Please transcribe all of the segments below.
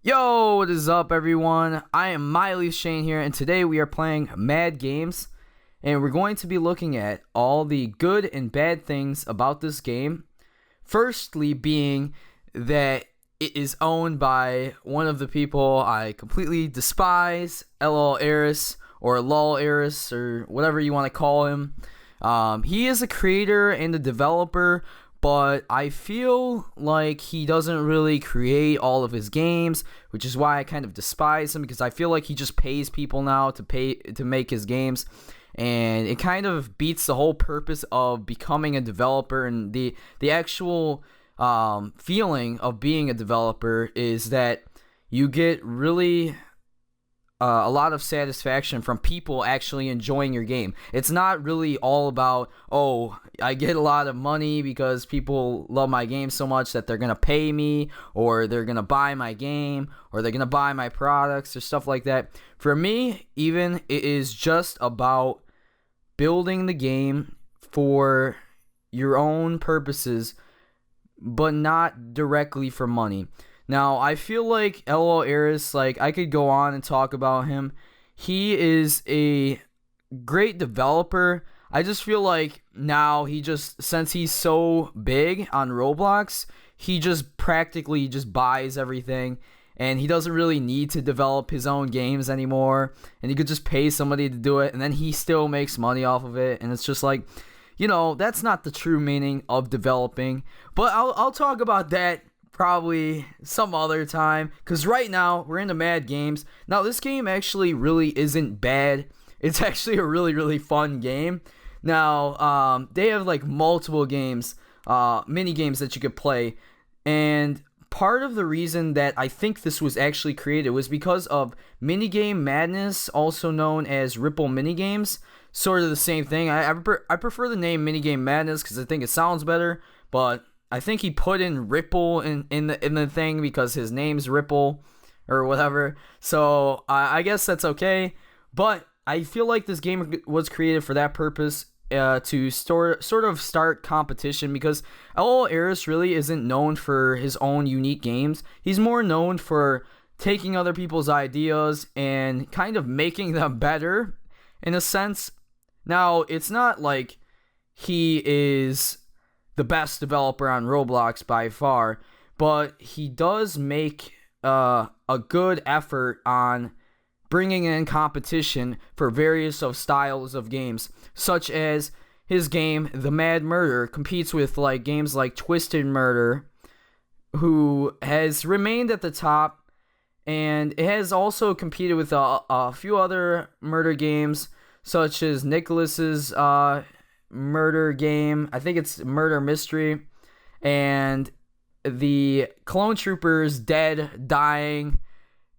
Yo, what is up, everyone? I am myleafs here, and today we are playing Mad Games, and we're going to be looking at all the good and bad things about this game. Firstly, being that it is owned by one of the people I completely despise, loleris or loleris or whatever you want to call him. He is a creator and a developer, but I feel like he doesn't really create all of his games, which is why I kind of despise him, because I feel like he just pays people now to make his games, and it kind of beats the whole purpose of becoming a developer. And the actual feeling of being a developer is that you get really a lot of satisfaction from people actually enjoying your game. It's not really all about, oh, I get a lot of money because people love my game so much that they're going to pay me, or they're going to buy my game, or they're going to buy my products or stuff like that. For me, even, it is just about building the game for your own purposes, but not directly for money. Now, I feel like loleris, like, I could go on and talk about him. He is a great developer. I just feel like now since he's so big on Roblox, he just practically just buys everything, and he doesn't really need to develop his own games anymore, and he could just pay somebody to do it, and then he still makes money off of it. And it's just like, that's not the true meaning of developing. But I'll talk about that probably some other time, because right now we're into Mad Games. Now, this game actually really isn't bad. It's actually a really, really fun game. Now, they have like multiple games, mini games that you could play, and part of the reason that I think this was actually created was because of Minigame Madness, also known as Ripull Minigames. Sort of the same thing. I prefer the name Minigame Madness because I think it sounds better, but I think he put in Ripull in the thing because his name's Ripull or whatever. So I guess that's okay. But I feel like this game was created for that purpose, to sort of start competition, because loleris really isn't known for his own unique games. He's more known for taking other people's ideas and kind of making them better, in a sense. Now, it's not like he is the best developer on Roblox by far, but he does make a good effort on bringing in competition for various of styles of games, such as his game The Mad Murder competes with like games like Twisted Murder, who has remained at the top, and it has also competed with a few other murder games, such as Nicholas's murder game. I think it's Murder Mystery, and the Clone Troopers Dead Dying,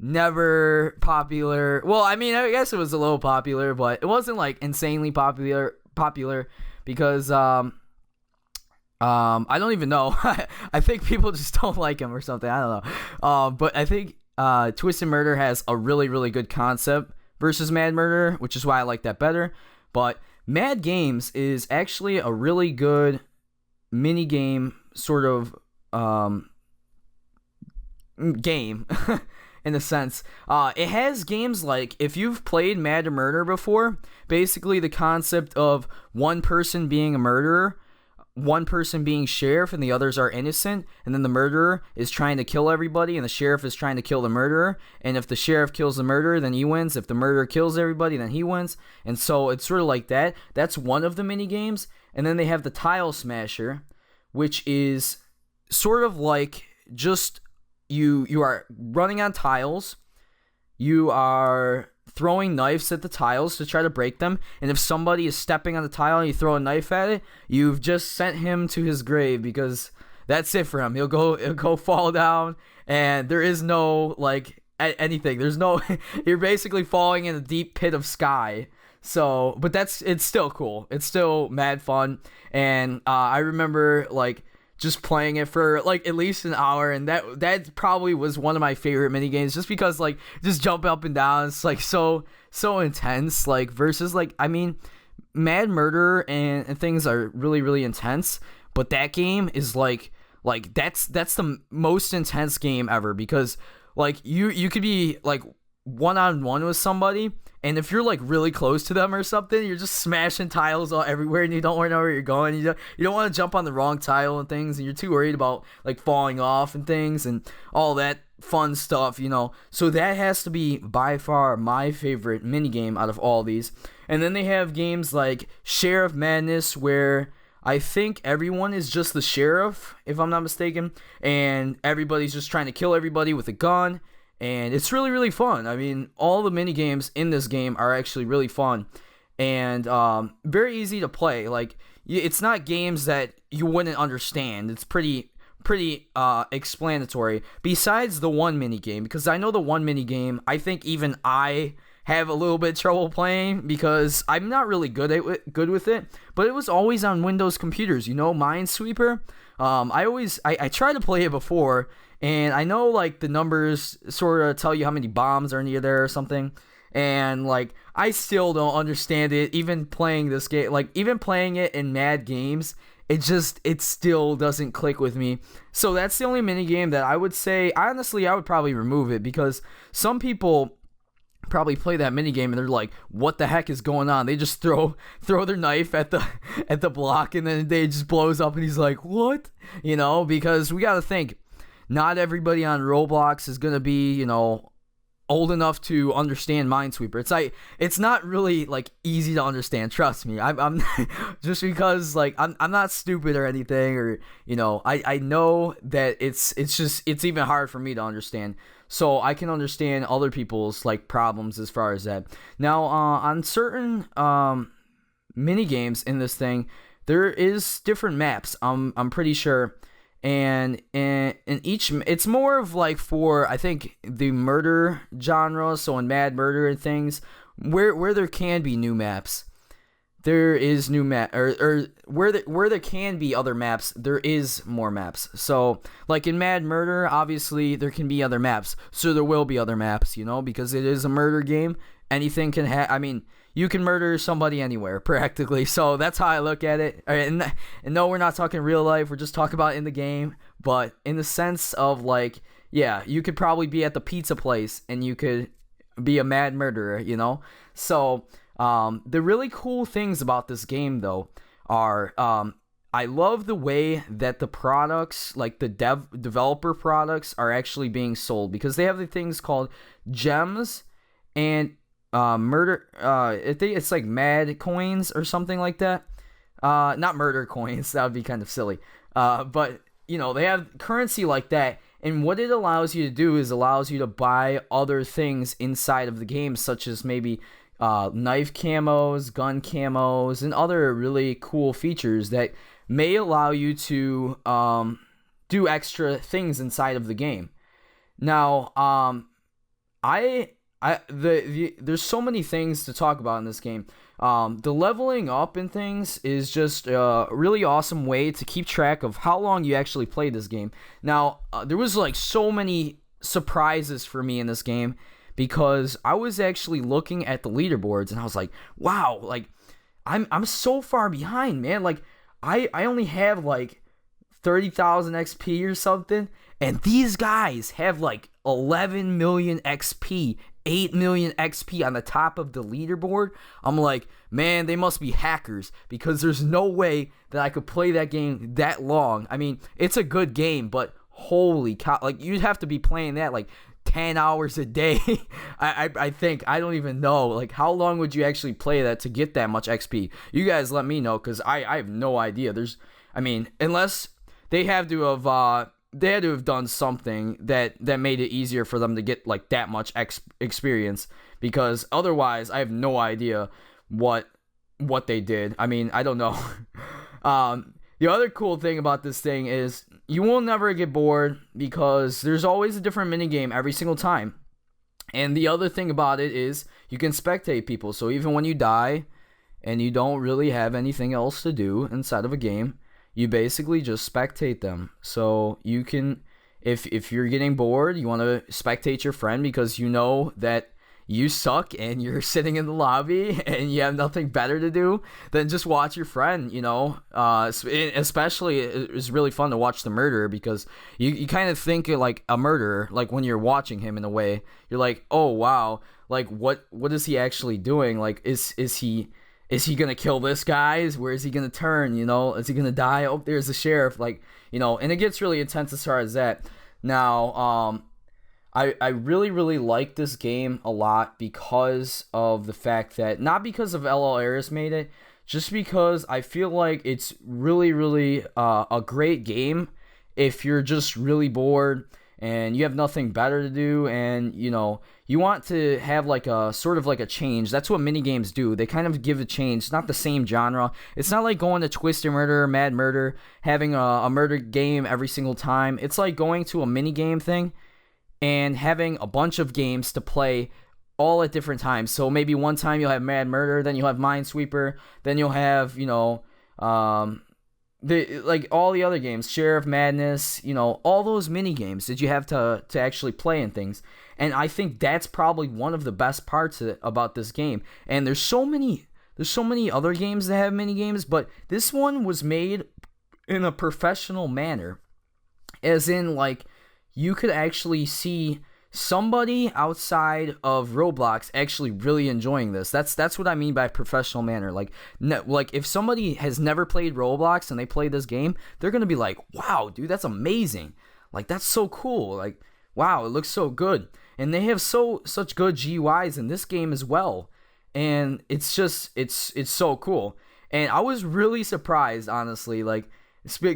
never popular. Well, I mean, I guess it was a little popular, but it wasn't like insanely popular because I don't even know. I think people just don't like him or something. I don't know. But I think Twisted Murder has a really, really good concept versus Mad Murder, which is why I like that better. But Mad Games is actually a really good mini game sort of game in a sense. It has games like, if you've played Mad Murder before, basically the concept of one person being a murderer, one person being sheriff, and the others are innocent, and then the murderer is trying to kill everybody, and the sheriff is trying to kill the murderer, and if the sheriff kills the murderer, then he wins. If the murderer kills everybody, then he wins. And so it's sort of like that. That's one of the mini games. And then they have the Tile Smasher, which is sort of like just you are running on tiles, you are throwing knives at the tiles to try to break them, and if somebody is stepping on the tile and you throw a knife at it, you've just sent him to his grave, because that's it for him. He'll go fall down, and there is no like anything. There's no you're basically falling in a deep pit of sky. So, but it's still cool. It's still mad fun, and I remember like just playing it for like at least an hour, and that probably was one of my favorite mini games, just because like just jump up and down, it's like so intense, like versus like, I mean, Mad Murder and things are really, really intense, but that game is like that's the most intense game ever, because Like you could be like one-on-one with somebody, and if you're like really close to them or something, you're just smashing tiles all everywhere, and you don't know where you're going. You don't want to jump on the wrong tile and things, and you're too worried about like falling off and things and all that fun stuff, you know. So that has to be by far my favorite minigame out of all these. And then they have games like Sheriff Madness, where I think everyone is just the sheriff, if I'm not mistaken, and everybody's just trying to kill everybody with a gun, and it's really, really fun. I mean, all the mini games in this game are actually really fun, and very easy to play. Like, it's not games that you wouldn't understand. It's pretty explanatory, besides the one mini game, because I know the one mini game, I think even I have a little bit of trouble playing because I'm not really good with it, but it was always on Windows computers, you know, Minesweeper. I tried to play it before, and I know like the numbers sort of tell you how many bombs are near there or something, and like I still don't understand it. Even playing this game, like even playing it in Mad Games, it still doesn't click with me. So that's the only mini game that I would say, honestly, I would probably remove it, because some people probably play that minigame and they're like, what the heck is going on? They just throw their knife at the block, and then they just blows up, and he's like, what? You know, because we got to think, not everybody on Roblox is going to be, you know, old enough to understand Minesweeper. It's like, it's not really like easy to understand, trust me. I'm just because like I'm not stupid or anything, or you know, I know that it's even hard for me to understand. So I can understand other people's like problems as far as that. Now, on certain mini games in this thing, there is different maps. I'm pretty sure, and in each, it's more of like for, I think, the murder genre. So in Mad Murder and things, where there can be new maps, there is new map, or where there can be other maps, there is more maps. So like in Mad Murder, obviously there can be other maps, so there will be other maps, you know, because it is a murder game. Anything can I mean, you can murder somebody anywhere practically. So that's how I look at it. And no, we're not talking real life, we're just talking about in the game, but in the sense of like, yeah, you could probably be at the pizza place and you could be a mad murderer, you know. So the really cool things about this game, though, are I love the way that the products, like the developer products, are actually being sold, because they have the things called gems and murder. It's like mad coins or something like that. Not murder coins. That would be kind of silly. But you know, they have currency like that. And what it allows you to do is allows you to buy other things inside of the game, such as maybe knife camos, gun camos, and other really cool features that may allow you to do extra things inside of the game. Now, there's so many things to talk about in this game. The leveling up and things is just a really awesome way to keep track of how long you actually played this game. Now, there was like so many surprises for me in this game, because I was actually looking at the leaderboards and I was like, wow, like I'm so far behind, man. Like I only have like 30,000 XP or something, and these guys have like 11 million XP, 8 million XP on the top of the leaderboard. I'm like, man, they must be hackers, because there's no way that I could play that game that long. I mean, it's a good game, but holy cow, like you'd have to be playing that like 10 hours a day. I think, I don't even know, like how long would you actually play that to get that much XP? You guys let me know, because I have no idea. I mean, unless they had to have done something that made it easier for them to get like that much experience, because otherwise I have no idea what they did. I mean, I don't know. The other cool thing about this thing is you will never get bored, because there's always a different minigame every single time. And the other thing about it is you can spectate people. So even when you die and you don't really have anything else to do inside of a game, you basically just spectate them. So you can, if you're getting bored, you want to spectate your friend, because you know that you suck and you're sitting in the lobby and you have nothing better to do than just watch your friend, especially it's really fun to watch the murderer, because you kind of think like a murderer, like when you're watching him in a way, you're like, oh wow, like what is he actually doing? Like is he gonna kill this guy? Where is he gonna turn? Is he gonna die? Oh, there's the sheriff. And it gets really intense as far as that. Now, I really, really like this game a lot because of the fact that, not because of loleris made it, just because I feel like it's really, really a great game if you're just really bored and you have nothing better to do, and you want to have like a sort of like a change. That's what minigames do. They kind of give a change. It's not the same genre. It's not like going to Twisted Murder, Mad Murder, having a murder game every single time. It's like going to a minigame thing and having a bunch of games to play all at different times. So maybe one time you'll have Mad Murder, then you'll have Minesweeper, then you'll have all the other games, Sheriff Madness, all those mini games that you have to actually play and things. And I think that's probably one of the best parts about this game. And there's so many other games that have mini games, but this one was made in a professional manner, as in like you could actually see somebody outside of Roblox actually really enjoying this. That's what I mean by professional manner. Like if somebody has never played Roblox and they play this game, they're gonna be like, wow, dude, that's amazing. Like, that's so cool. Like, wow, it looks so good. And they have such good GUIs in this game as well. And it's just it's so cool. And I was really surprised, honestly, like,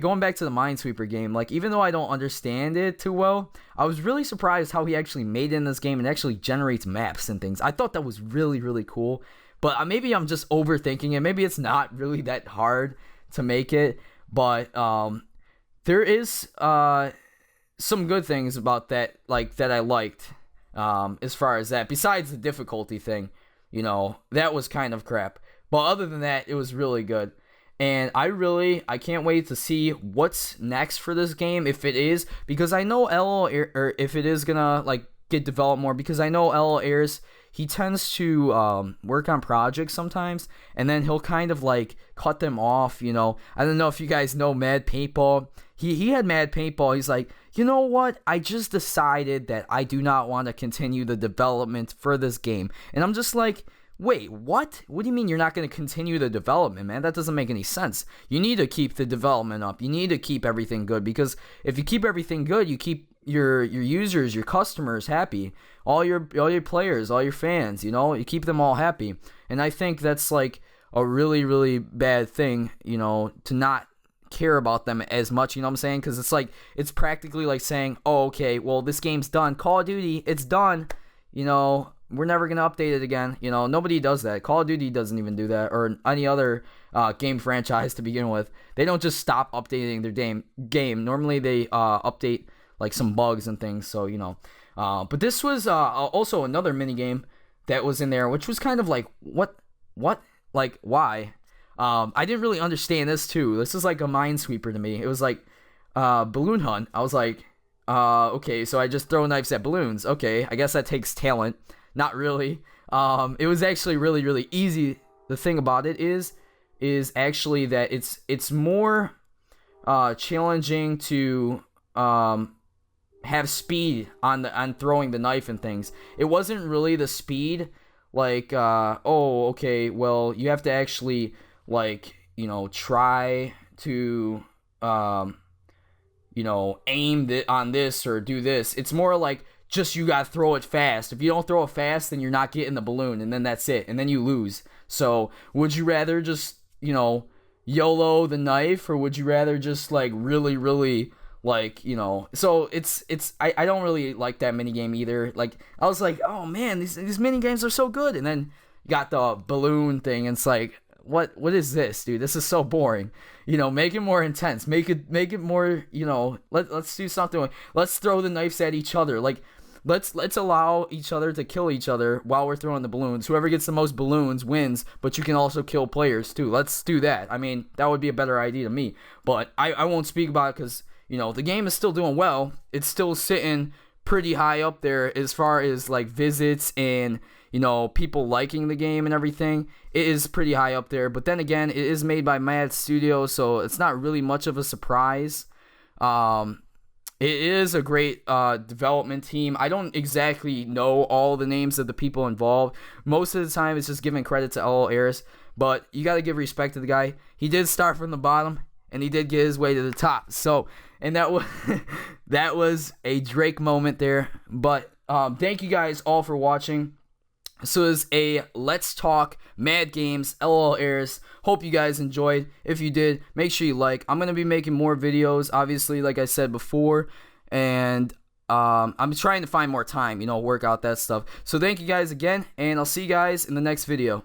going back to the Minesweeper game, like, even though I don't understand it too well, I was really surprised how he actually made it in this game and actually generates maps and things. I thought that was really, really cool. But maybe I'm just overthinking it. Maybe it's not really that hard to make it. But there is some good things about that, like, that I liked as far as that. Besides the difficulty thing, that was kind of crap. But other than that, it was really good. And I can't wait to see what's next for this game, if it is, because I know or if it is gonna like get developed more, because I know loleris, he tends to work on projects sometimes, and then he'll kind of like cut them off. I don't know if you guys know Mad Paintball. He had Mad Paintball. He's like, you know what? I just decided that I do not want to continue the development for this game, and I'm just like, wait, what? What do you mean you're not going to continue the development, man? That doesn't make any sense. You need to keep the development up. You need to keep everything good, because if you keep everything good, you keep your users, your customers happy, all your players, all your fans, you keep them all happy. And I think that's like a really, really bad thing, to not care about them as much, you know what I'm saying? Because it's practically like saying, oh, okay, well, this game's done. Call of Duty, it's done, we're never going to update it again. Nobody does that. Call of Duty doesn't even do that, or any other game franchise to begin with. They don't just stop updating their game. Normally they update like some bugs and things, so, But this was also another minigame that was in there, which was kind of like, what? Like, why? I didn't really understand this too. This is like a Minesweeper to me. It was like balloon hunt. I was like, okay, so I just throw knives at balloons. Okay, I guess that takes talent. Not really. It was actually really, really easy. The thing about it is actually that it's more challenging to have speed on throwing the knife and things. It wasn't really the speed, like oh, okay, well, you have to actually like, try to aim on this or do this. It's more like, just you gotta throw it fast. If you don't throw it fast, then you're not getting the balloon, and then that's it, and then you lose. So would you rather just YOLO the knife, or would you rather just like really, really like So I don't really like that minigame either. Like, I was like, oh man, these minigames are so good, and then you got the balloon thing, and it's like, what is this, dude? This is so boring. Make it more intense. Make it more. Let's do something. Let's throw the knives at each other. Like, let's allow each other to kill each other while we're throwing the balloons. Whoever gets the most balloons wins, but you can also kill players too. Let's do that. I mean, that would be a better idea to me. But I won't speak about it because, the game is still doing well. It's still sitting pretty high up there as far as like visits and, you know, people liking the game and everything, it is pretty high up there. But then again, it is made by Mad Studios, so it's not really much of a surprise. It is a great development team. I don't exactly know all the names of the people involved. Most of the time, it's just giving credit to loleris, but you got to give respect to the guy. He did start from the bottom, and he did get his way to the top. So, and that was that was a Drake moment there. But thank you guys all for watching. So it's a Let's Talk Mad Games loleris. Hope you guys enjoyed. If you did, make sure you like. I'm going to be making more videos, obviously, like I said before. And I'm trying to find more time, you know, work out that stuff. So thank you guys again, and I'll see you guys in the next video.